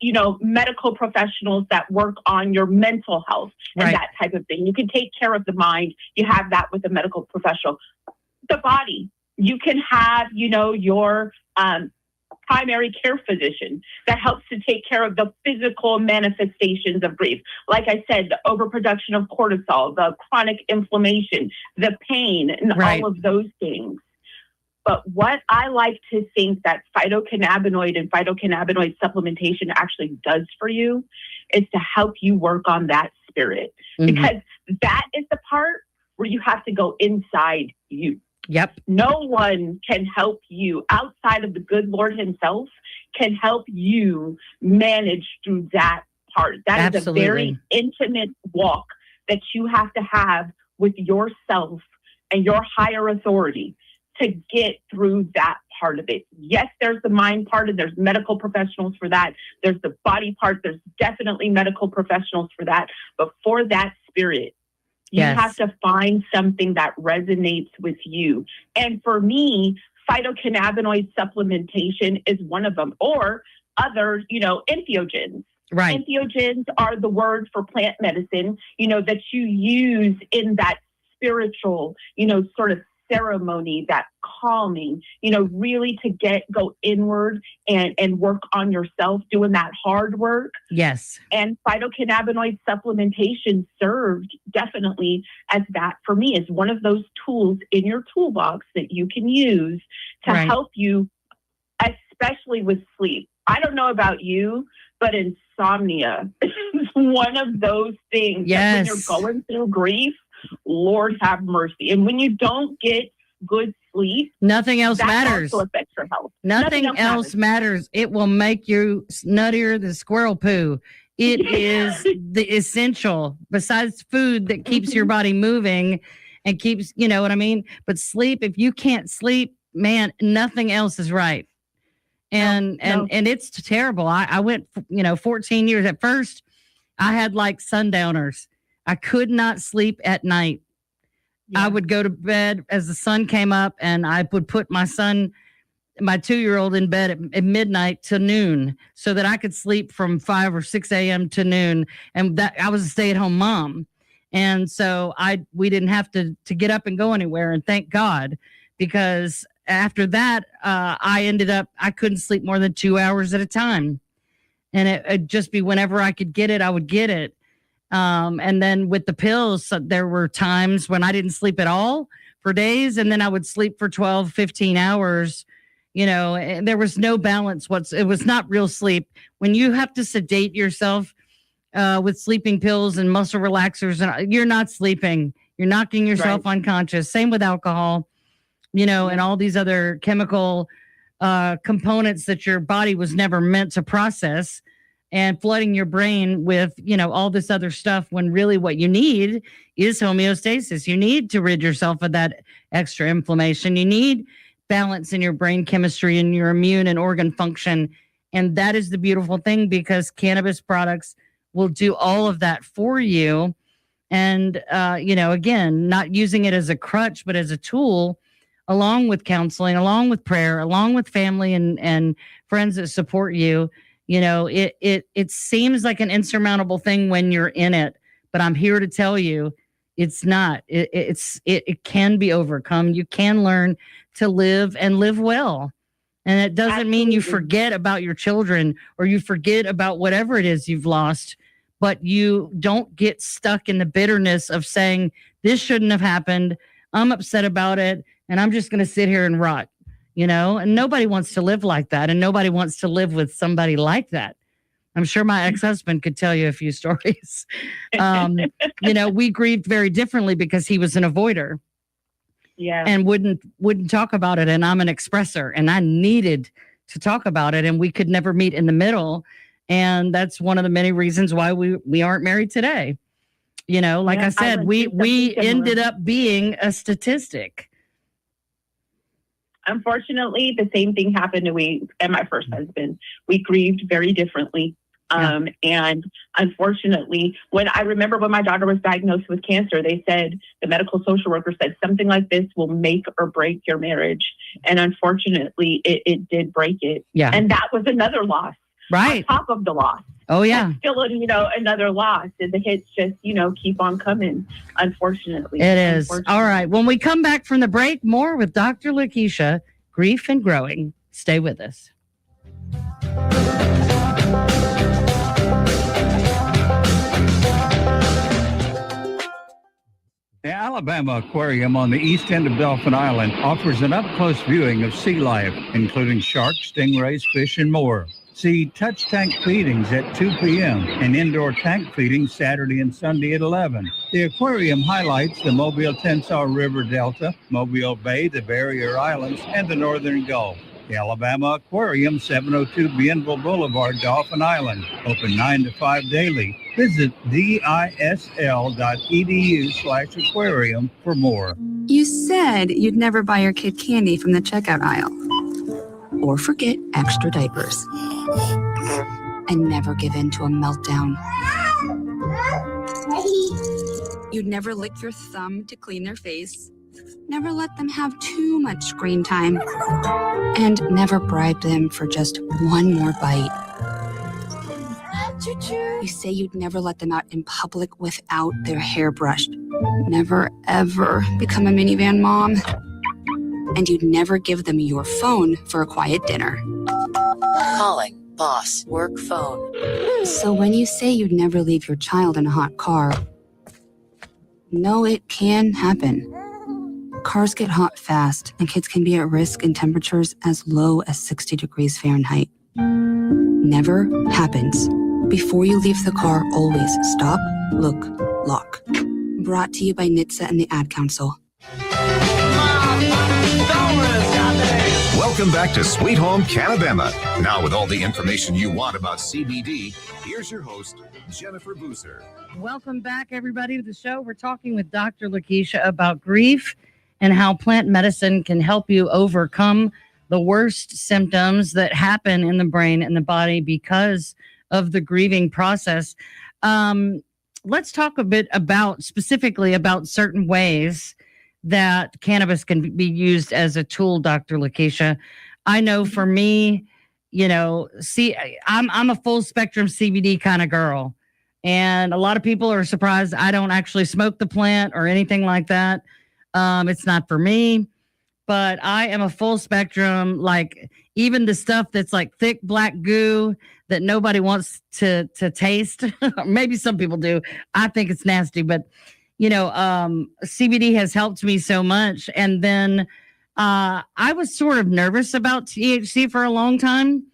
you know, medical professionals that work on your mental health and right. that type of thing. You can take care of the mind. You have that with a medical professional. The body, you can have, you know, your primary care physician that helps to take care of the physical manifestations of grief. Like I said, the overproduction of cortisol, the chronic inflammation, the pain, and right. all of those things. But what I like to think that phytocannabinoid and phytocannabinoid supplementation actually does for you is to help you work on that spirit. Mm-hmm. Because that is the part where you have to go inside you. Yep. No one can help you outside of the good Lord himself can help you manage through that part. That Absolutely. Is a very intimate walk that you have to have with yourself and your higher authority to get through that part of it. Yes, there's the mind part, and there's medical professionals for that. There's the body part. There's definitely medical professionals for that. But for that spirit, you have to find something that resonates with you. And for me, phytocannabinoid supplementation is one of them, or other, you know, entheogens. Right. Entheogens are the word for plant medicine, you know, that you use in that spiritual, you know, sort of ceremony, that calming, you know, really to go inward and work on yourself, doing that hard work. Yes. And phytocannabinoid supplementation served definitely as that for me, is one of those tools in your toolbox that you can use to right. help you, especially with sleep. I don't know about you, but insomnia is one of those things that when you're going through grief, Lord have mercy. And when you don't get good sleep, nothing else matters. Also affects your health. Nothing else matters. It will make you nuttier than squirrel poo. It is the essential, besides food, that keeps your body moving and keeps, you know what I mean? But sleep, if you can't sleep, man, nothing else is right. And it's terrible. I went, 14 years. At first, I had like sundowners. I could not sleep at night. Yeah. I would go to bed as the sun came up, and I would put my 2-year-old in bed at midnight to noon so that I could sleep from 5 or 6 a.m. to noon. And that I was a stay-at-home mom. And so we didn't have to get up and go anywhere. And thank God, because after that, I couldn't sleep more than 2 hours at a time. And it'd just be whenever I could get it, I would get it. And then with the pills, there were times when I didn't sleep at all for days. And then I would sleep for 12, 15 hours, and there was no balance. It was not real sleep. When you have to sedate yourself with sleeping pills and muscle relaxers, and you're not sleeping, you're knocking yourself unconscious. Same with alcohol, and all these other chemical components that your body was never meant to process. and flooding your brain with, all this other stuff when really what you need is homeostasis. You need to rid yourself of that extra inflammation. You need balance in your brain chemistry and your immune and organ function. And that is the beautiful thing, because cannabis products will do all of that for you. And, again, not using it as a crutch, but as a tool, along with counseling, along with prayer, along with family and friends that support you. It seems like an insurmountable thing when you're in it, but I'm here to tell you it's not. It can be overcome. You can learn to live and live well. And it doesn't mean you forget about your children or you forget about whatever it is you've lost, but you don't get stuck in the bitterness of saying, this shouldn't have happened. I'm upset about it, and I'm just going to sit here and rot. And nobody wants to live like that. And nobody wants to live with somebody like that. I'm sure my ex-husband could tell you a few stories. We grieved very differently because he was an avoider. Yeah. And wouldn't talk about it. And I'm an expressor, and I needed to talk about it, and we could never meet in the middle. And that's one of the many reasons why we aren't married today. I said, we ended up being a statistic. Unfortunately, the same thing happened to me and my first husband. We grieved very differently. And unfortunately, when my daughter was diagnosed with cancer, they said, the medical social worker said, something like this will make or break your marriage. And unfortunately, it did break it. Yeah. And that was another loss. Right. On top of the loss. Oh, yeah. That's still, another loss. And the hits just, keep on coming, unfortunately. It is. All right. When we come back from the break, more with Dr. Lakisha, Grief and Growing. Stay with us. The Alabama Aquarium on the east end of Dauphin Island offers an up-close viewing of sea life, including sharks, stingrays, fish, and more. See touch tank feedings at 2 p.m. and indoor tank feedings Saturday and Sunday at 11. The aquarium highlights the Mobile Tensar River Delta, Mobile Bay, the Barrier Islands, and the Northern Gulf. The Alabama Aquarium, 702 Bienville Boulevard, Dauphin Island. Open 9 to 5 daily. Visit disl.edu/aquarium for more. You said you'd never buy your kid candy from the checkout aisle. Or forget extra diapers. And never give in to a meltdown. You'd never lick your thumb to clean their face. Never let them have too much screen time. And never bribe them for just one more bite. You say you'd never let them out in public without their hair brushed. Never, ever become a minivan mom. And you'd never give them your phone for a quiet dinner. Calling boss work phone. So when you say you'd never leave your child in a hot car, no, it can happen. Cars get hot fast, and kids can be at risk in temperatures as low as 60 degrees Fahrenheit. Never happens. Before you leave the car, always stop, look, lock. Brought to you by NHTSA and the Ad Council. Welcome back to Sweet Home CannaBama. Now, with all the information you want about CBD, here's your host, Jennifer Boozer. Welcome back, everybody, to the show. We're talking with Dr. Lakisha about grief and how plant medicine can help you overcome the worst symptoms that happen in the brain and the body because of the grieving process. Let's talk a bit specifically about certain ways that cannabis can be used as a tool, Dr. Lakisha. I know for me, I'm a full spectrum CBD kind of girl. And a lot of people are surprised I don't actually smoke the plant or anything like that. It's not for me, but I am a full spectrum, like even the stuff that's like thick black goo that nobody wants to taste. Maybe some people do. I think it's nasty, but CBD has helped me so much. And then I was sort of nervous about THC for a long time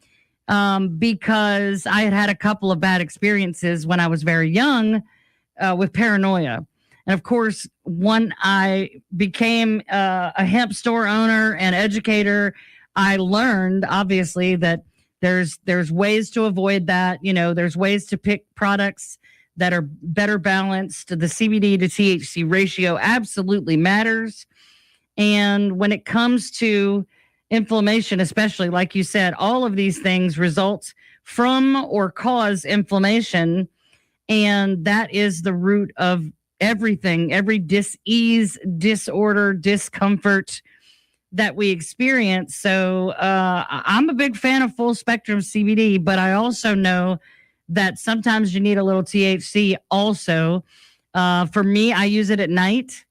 because I had a couple of bad experiences when I was very young with paranoia. And of course, when I became a hemp store owner and educator, I learned obviously that There's ways to avoid that. There's ways to pick products that are better balanced. The CBD to THC ratio absolutely matters. And when it comes to inflammation, especially like you said, all of these things result from or cause inflammation. And that is the root of everything, every dis-ease, disorder, discomfort that we experience. So I'm a big fan of full spectrum CBD, but I also know that sometimes you need a little THC also. For me, I use it at night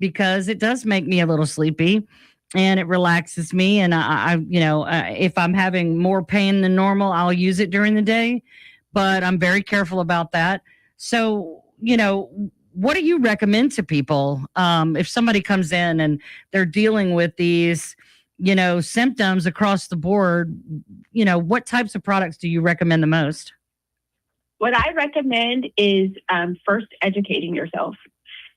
because it does make me a little sleepy and it relaxes me. And if I'm having more pain than normal, I'll use it during the day, but I'm very careful about that. So, what do you recommend to people if somebody comes in and they're dealing with these, symptoms across the board? What types of products do you recommend the most? What I recommend is first educating yourself.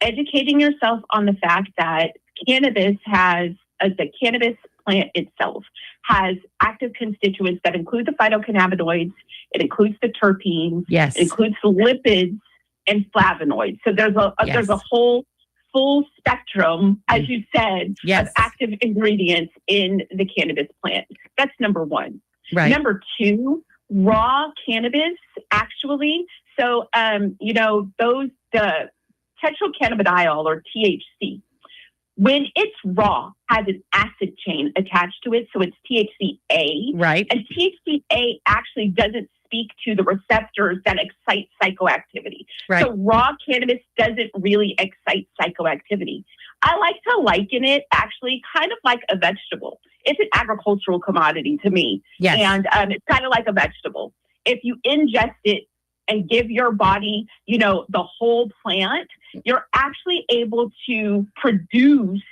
Educating yourself on the fact that cannabis has, the cannabis plant itself has active constituents that include the phytocannabinoids, it includes the terpenes, yes, it includes the lipids and flavonoids. So there's a whole full spectrum, as you said, yes, of active ingredients in the cannabis plant. That's number one. Right. Number two, raw cannabis, actually. So, the tetracannabinol or THC, when it's raw, has an acid chain attached to it. So it's THCA. Right. And THCA actually doesn't speak to the receptors that excite psychoactivity. Right. So raw cannabis doesn't really excite psychoactivity. I like to liken it actually kind of like a vegetable. It's an agricultural commodity to me. Yes. And it's kind of like a vegetable. If you ingest it and give your body, the whole plant, you're actually able to produce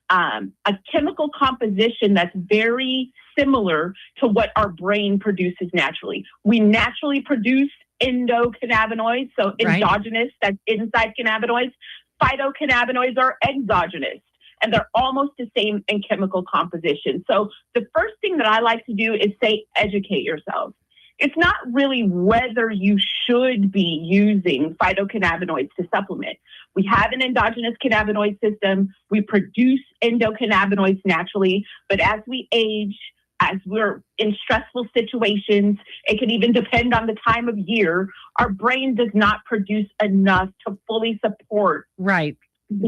a chemical composition that's very similar to what our brain produces naturally. We naturally produce endocannabinoids, so endogenous, that's inside cannabinoids. Phytocannabinoids are exogenous, and they're almost the same in chemical composition. So the first thing that I like to do is say, educate yourself. It's not really whether you should be using phytocannabinoids to supplement. We have an endogenous cannabinoid system. We produce endocannabinoids naturally, but as we age, as we're in stressful situations, it can even depend on the time of year, our brain does not produce enough to fully support. Right.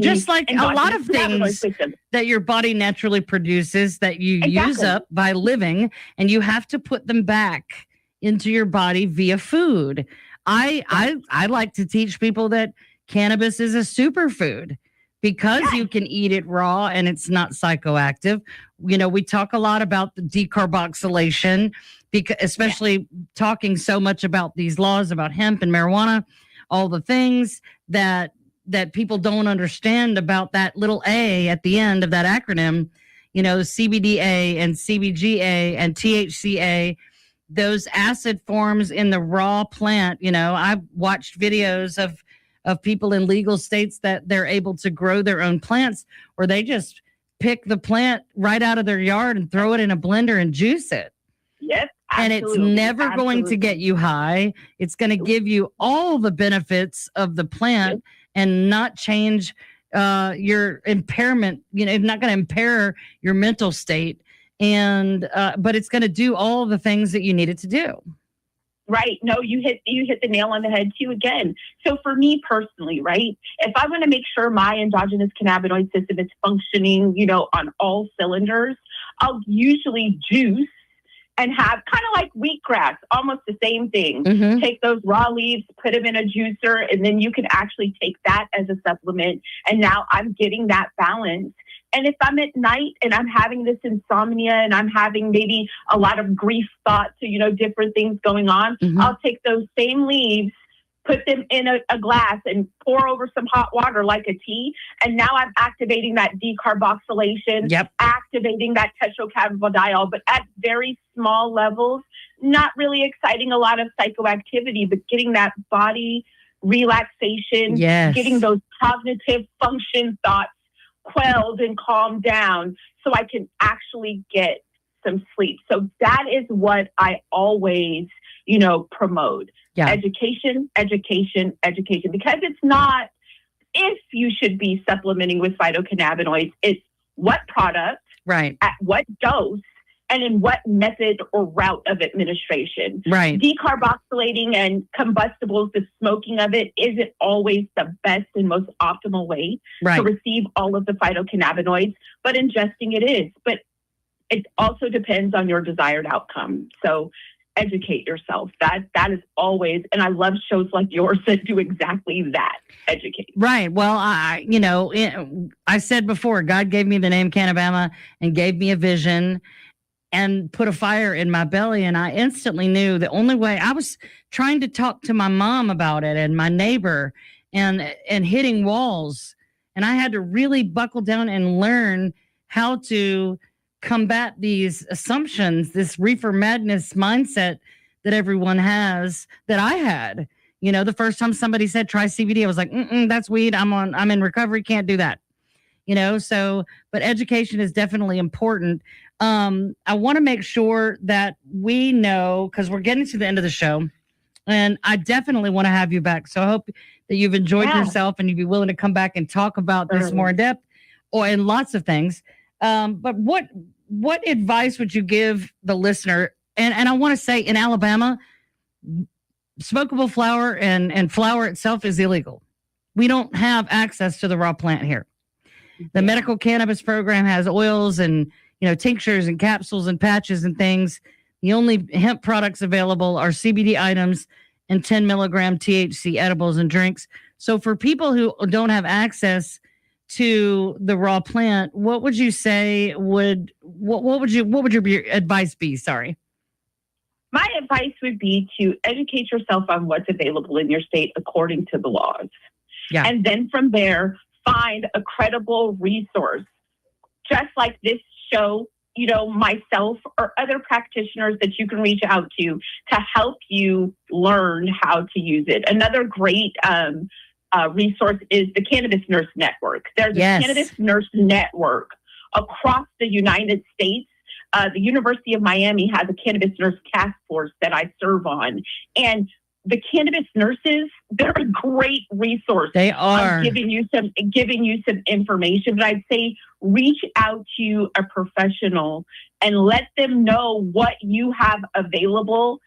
Just like a lot of things that your body naturally produces that you use up by living, and you have to put them back into your body via food. I like to teach people that cannabis is a superfood because you can eat it raw and it's not psychoactive. We talk a lot about the decarboxylation, because especially talking so much about these laws about hemp and marijuana, all the things that people don't understand about that little A at the end of that acronym, CBDA and CBGA and THCA, those acid forms in the raw plant. I've watched videos of people in legal states that they're able to grow their own plants, or they just pick the plant right out of their yard and throw it in a blender and juice it. Yes. And it's never going to get you high. It's going to give you all the benefits of the plant and not change your impairment. It's not going to impair your mental state. And but it's going to do all the things that you need it to do. Right. No, you hit the nail on the head too again. So for me personally, right, if I want to make sure my endogenous cannabinoid system is functioning, on all cylinders, I'll usually juice and have kind of like wheatgrass, almost the same thing. Mm-hmm. Take those raw leaves, put them in a juicer, and then you can actually take that as a supplement. And now I'm getting that balance. And if I'm at night and I'm having this insomnia and I'm having maybe a lot of grief thoughts or, different things going on, I'll take those same leaves, put them in a glass and pour over some hot water like a tea. And now I'm activating that decarboxylation, activating that tetracannabinol, but at very small levels, not really exciting a lot of psychoactivity, but getting that body relaxation, getting those cognitive function thoughts quelled and calmed down so I can actually get some sleep. So that is what I always, promote. Yeah. Education, education, education. Because it's not if you should be supplementing with phytocannabinoids, it's what product, right, at what dose, and in what method or route of administration. Right. Decarboxylating and combustibles, the smoking of it, isn't always the best and most optimal way to receive all of the phytocannabinoids, but ingesting it is. But it also depends on your desired outcome. So educate yourself. That is always, and I love shows like yours that do exactly that. Educate. Right. Well, I said before, God gave me the name CannaBama and gave me a vision and put a fire in my belly. And I instantly knew the only way. I was trying to talk to my mom about it and my neighbor and hitting walls. And I had to really buckle down and learn how to combat these assumptions, this reefer madness mindset that everyone has, that I had. The first time somebody said try CBD, I was like, that's weed. I'm in recovery, can't do that. But education is definitely important. I want to make sure that we know, because we're getting to the end of the show, and I definitely want to have you back. So I hope that you've enjoyed yourself and you'd be willing to come back and talk about this more in depth and lots of things. But what advice would you give the listener? And I want to say, in Alabama, smokable flower and flower itself is illegal. We don't have access to the raw plant here. The medical cannabis program has oils and tinctures and capsules and patches and things. The only hemp products available are CBD items and 10 milligram THC edibles and drinks. So for people who don't have access to the raw plant, what would you say what would your advice be? Sorry. My advice would be to educate yourself on what's available in your state according to the laws. Yeah. And then from there, find a credible resource, just like this show, myself or other practitioners that you can reach out to help you learn how to use it. Another great resource is the Cannabis Nurse Network. There's a Cannabis Nurse Network across the United States. The University of Miami has a Cannabis Nurse Task Force that I serve on. And the cannabis nurses, they're a great resource. They are giving you some information. But I'd say reach out to a professional and let them know what you have available.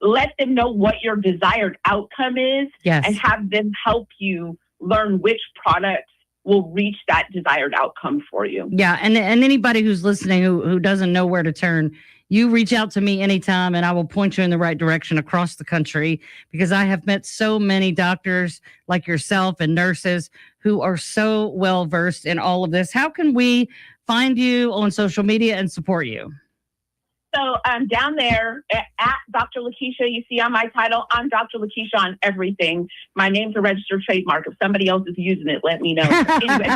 Let them know what your desired outcome is, and have them help you learn which products will reach that desired outcome for you. Yeah, and anybody who's listening who doesn't know where to turn, you reach out to me anytime and I will point you in the right direction across the country, because I have met so many doctors like yourself and nurses who are so well versed in all of this. How can we find you on social media and support you? So down there at Dr. Lakisha, you see on my title, I'm Dr. Lakisha on everything. My name's a registered trademark. If somebody else is using it, let me know. Anyway.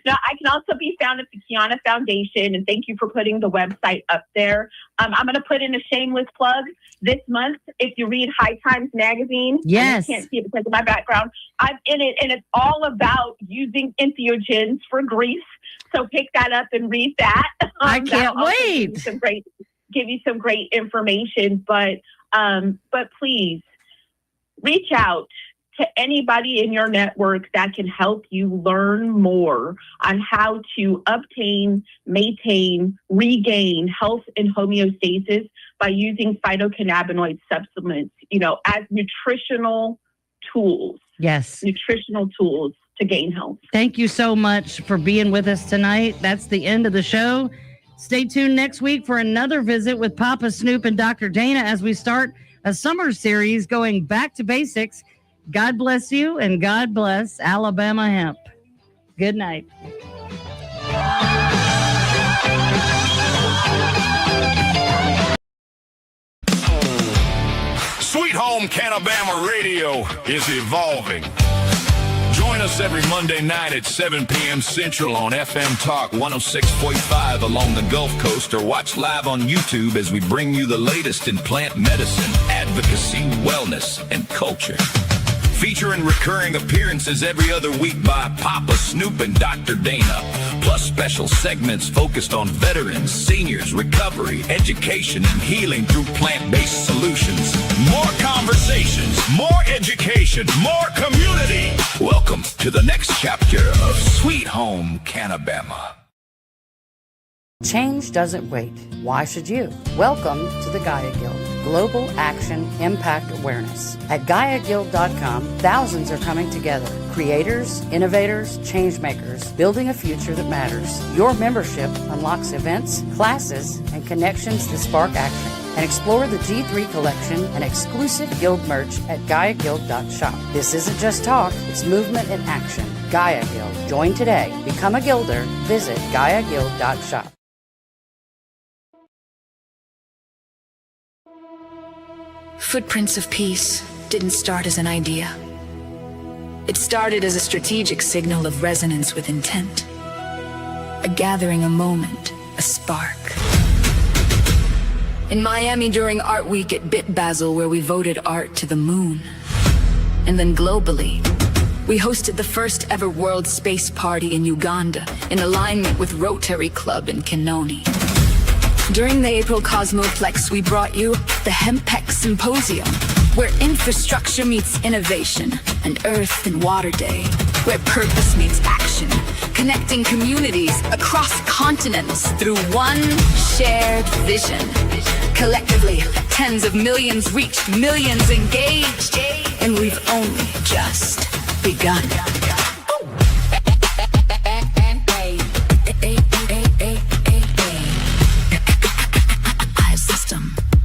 Now, I can also be found at the Kiona Foundation, and thank you for putting the website up there. I'm going to put in a shameless plug this month. If you read High Times Magazine, yes, I can't see it because of my background, I'm in it, and it's all about using entheogens for grief. So pick that up and read that. I can't wait. Give you some great information, but please reach out to anybody in your network that can help you learn more on how to obtain, maintain, regain health and homeostasis by using phytocannabinoid supplements, as nutritional tools. Yes. Nutritional tools to gain health. Thank you so much for being with us tonight. That's the end of the show. Stay tuned next week for another visit with Papa Snoop and Dr. Dana as we start a summer series going back to basics. God bless you, and God bless Alabama hemp. Good night. Sweet Home CannaBama Radio is evolving. Join us every Monday night at 7 p.m. Central on FMTALK 106.5 along the Gulf Coast, or watch live on YouTube as we bring you the latest in plant medicine, advocacy, wellness, and culture. featuring recurring appearances every other week by Papa Snoop and Dr. Dana, plus special segments focused on veterans, seniors, recovery, education, and healing through plant-based solutions. More conversations, more education, more community. Welcome to the next chapter of Sweet Home CannaBama. Change doesn't wait. Why should you? Welcome to the Gaia Guild. Global Action Impact Awareness. At GaiaGuild.com, thousands are coming together. Creators, innovators, change makers, building a future that matters. Your membership unlocks events, classes, and connections to spark action. And explore the G3 collection and exclusive guild merch at GaiaGuild.shop. This isn't just talk, it's movement in action. Gaia Guild. Join today. Become a guilder. Visit GaiaGuild.shop. Footprints of Peace didn't start as an idea. It started as a strategic signal of resonance with intent. A gathering, a moment, a spark. In Miami during Art Week at Bit Basel, where we voted art to the moon. And then globally, we hosted the first ever World Space Party in Uganda in alignment with Rotary Club in Kinoni. During the April Cosmoplex, we brought you the HempEx Symposium, where infrastructure meets innovation, and Earth and Water Day, where purpose meets action, connecting communities across continents through one shared vision. Collectively, tens of millions reached, millions engaged, and we've only just begun.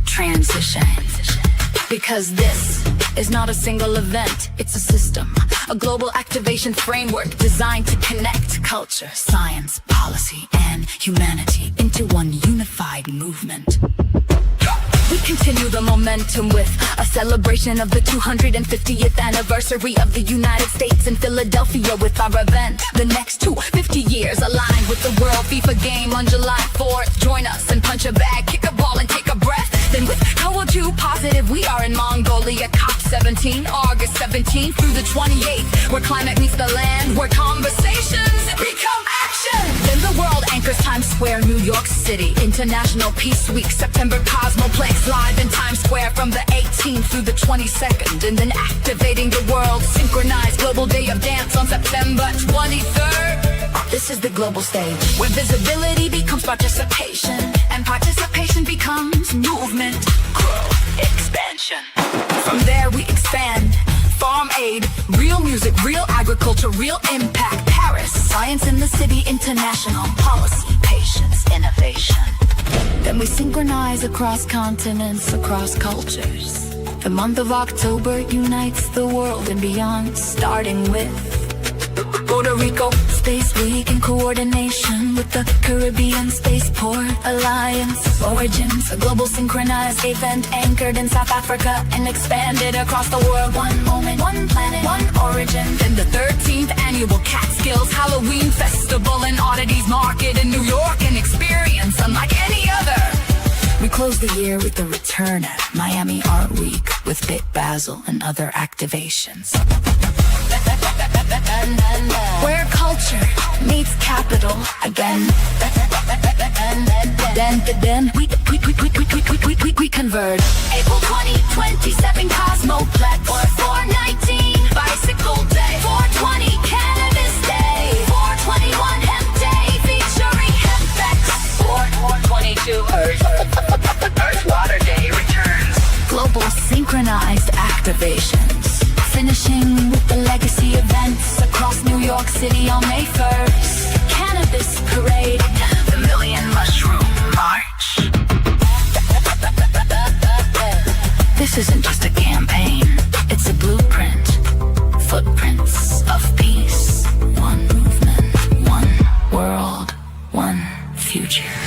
Transition. Because this is not a single event, it's a system. A global activation framework designed to connect culture, science, policy, and humanity into one unified movement. We continue the momentum with a celebration of the 250th anniversary of the United States in Philadelphia with our event. The next 250 years aligned with the World FIFA game on July 4th. Join us and punch a bag, kick a ball and take a breath. Then with How Too Positive, we are in Mongolia, COP17, August 17th through the 28th, where climate meets the land, where conversations become action. Then the world anchors Times Square, New York City, International Peace Week, September Cosmoplex, live in Times Square from the 18th through the 22nd, and then activating the world synchronized Global Day of Dance on September 23rd. This is the global stage, where visibility becomes participation, and participation becomes movement, growth, expansion. From there we expand, farm aid, real music, real agriculture, real impact, Paris, science in the city, international, policy, patience, innovation. Then we synchronize across continents, across cultures. The month of October unites the world and beyond, starting with Puerto Rico Space Week in coordination with the Caribbean Spaceport Alliance. Origins, a global synchronized event anchored in South Africa and expanded across the world. One moment, one planet, one origin. Then the 13th annual Catskills Halloween Festival and Oddities Market in New York, an experience unlike any other. We close the year with the return at Miami Art Week with Bit Basel and other activations. Where culture meets capital again. Then we convert. April 2027 Cosmoplex, 419 Bicycle Day, 420 Cannabis Day, 421 Hemp Day featuring HempEx, 422 Earth Water Day returns. Global synchronized activations, finishing with the legacy events across New York City on May 1st. Cannabis Parade, the Million Mushroom March. This isn't just a campaign, it's a blueprint. Footprints of peace. One movement, one world, one future.